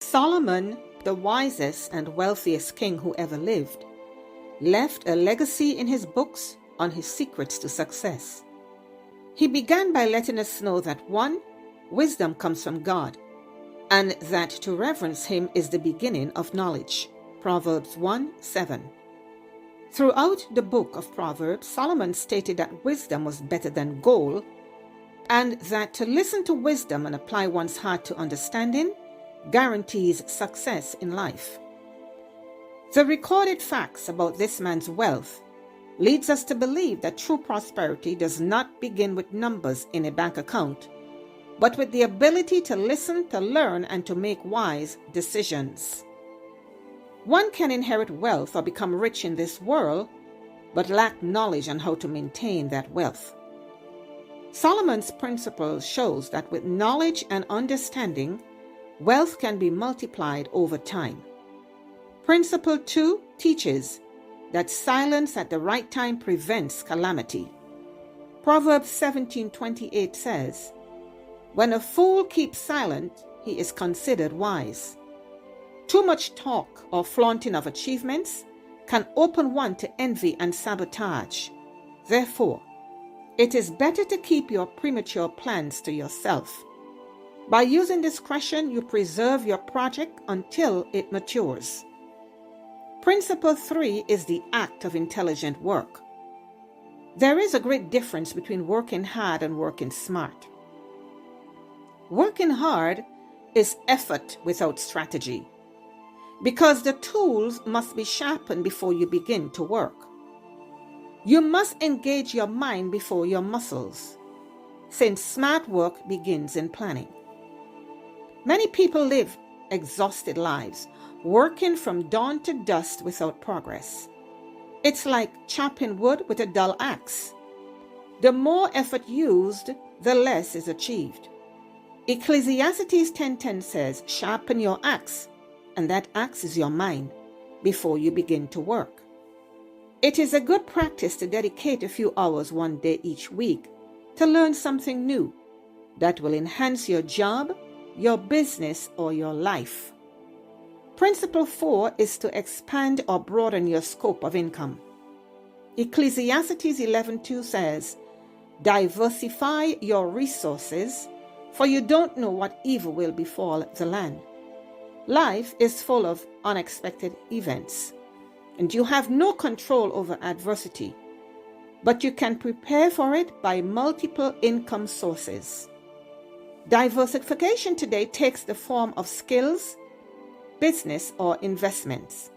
Solomon, the wisest and wealthiest king who ever lived, left a legacy in his books on his secrets to success. He began by letting us know that 1. Wisdom comes from God, and that to reverence him is the beginning of knowledge. Proverbs 1:7. Throughout the book of Proverbs, Solomon stated that wisdom was better than gold, and that to listen to wisdom and apply one's heart to understanding guarantees success in life. The recorded facts about this man's wealth leads us to believe that true prosperity does not begin with numbers in a bank account, but with the ability to listen, to learn, and to make wise decisions. One can inherit wealth or become rich in this world, but lack knowledge on how to maintain that wealth. Solomon's principle shows that with knowledge and understanding, wealth can be multiplied over time. Principle 2 teaches that silence at the right time prevents calamity. Proverbs 17:28 says, "When a fool keeps silent, he is considered wise." Too much talk or flaunting of achievements can open one to envy and sabotage. Therefore, it is better to keep your premature plans to yourself. By using discretion, you preserve your project until it matures. Principle 3 is the act of intelligent work. There is a great difference between working hard and working smart. Working hard is effort without strategy, because the tools must be sharpened before you begin to work. You must engage your mind before your muscles, since smart work begins in planning. Many people live exhausted lives, working from dawn to dusk without progress. It's like chopping wood with a dull axe. The more effort used, the less is achieved. Ecclesiastes 10:10 says, "Sharpen your axe," and that axe is your mind, before you begin to work. It is a good practice to dedicate a few hours one day each week to learn something new that will enhance your job, your business, or your life. Principle 4 is to expand or broaden your scope of income. Ecclesiastes 11:2 says, "Diversify your resources, for you don't know what evil will befall the land." Life is full of unexpected events, and you have no control over adversity, but you can prepare for it by multiple income sources. Diversification today takes the form of skills, business, or investments.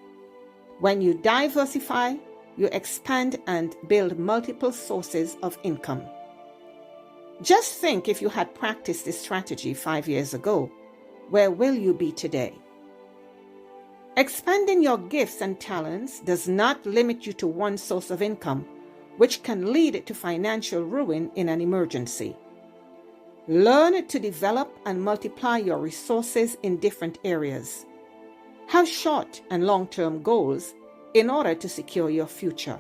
When you diversify, you expand and build multiple sources of income. Just think, if you had practiced this strategy 5 years ago, where will you be today? Expanding your gifts and talents does not limit you to one source of income, which can lead to financial ruin in an emergency. Learn to develop and multiply your resources in different areas. Have short and long-term goals in order to secure your future.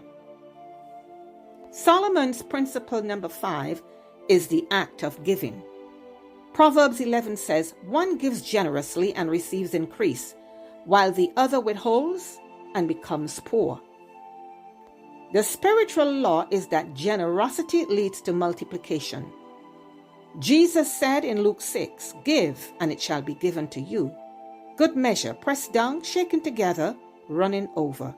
Solomon's principle number 5 is the act of giving. Proverbs 11 says, "One gives generously and receives increase, while the other withholds and becomes poor." The spiritual law is that generosity leads to multiplication. Jesus said in Luke 6, "Give, and it shall be given to you. Good measure, pressed down, shaken together, running over."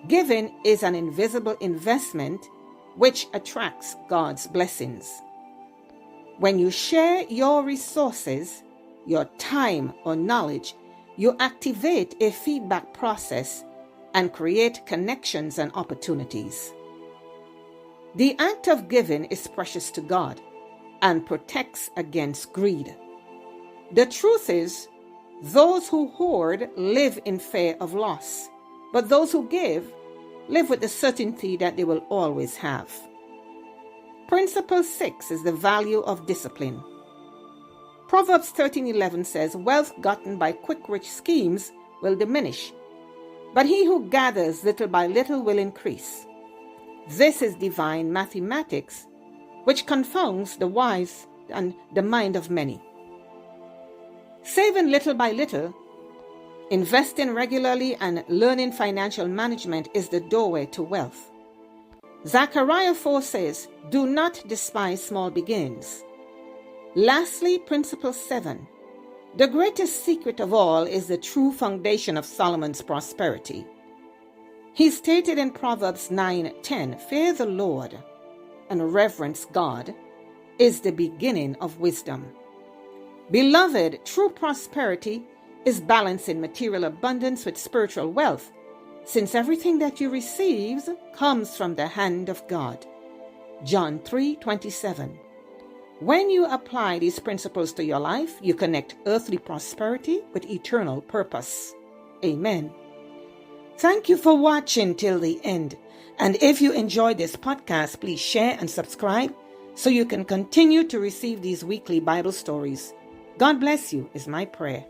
Giving is an invisible investment which attracts God's blessings. When you share your resources, your time or knowledge, you activate a feedback process and create connections and opportunities. The act of giving is precious to God and protects against greed. The truth is, those who hoard live in fear of loss, but those who give live with the certainty that they will always have. Principle 6 is the value of discipline. Proverbs 13:11 says, "Wealth gotten by quick rich schemes will diminish, but he who gathers little by little will increase." This is divine mathematics, which confounds the wise and the mind of many. Saving little by little, investing regularly, and learning financial management is the doorway to wealth. Zechariah 4 says, "Do not despise small beginnings." Lastly, Principle 7. The greatest secret of all is the true foundation of Solomon's prosperity. He stated in Proverbs 9:10, "Fear the Lord and reverence God is the beginning of wisdom." Beloved, true prosperity is balancing material abundance with spiritual wealth, since everything that you receive comes from the hand of God. John 3:27. When you apply these principles to your life, you connect earthly prosperity with eternal purpose. Amen. Thank you for watching till the end. And if you enjoyed this podcast, please share and subscribe so you can continue to receive these weekly Bible stories. God bless you is my prayer.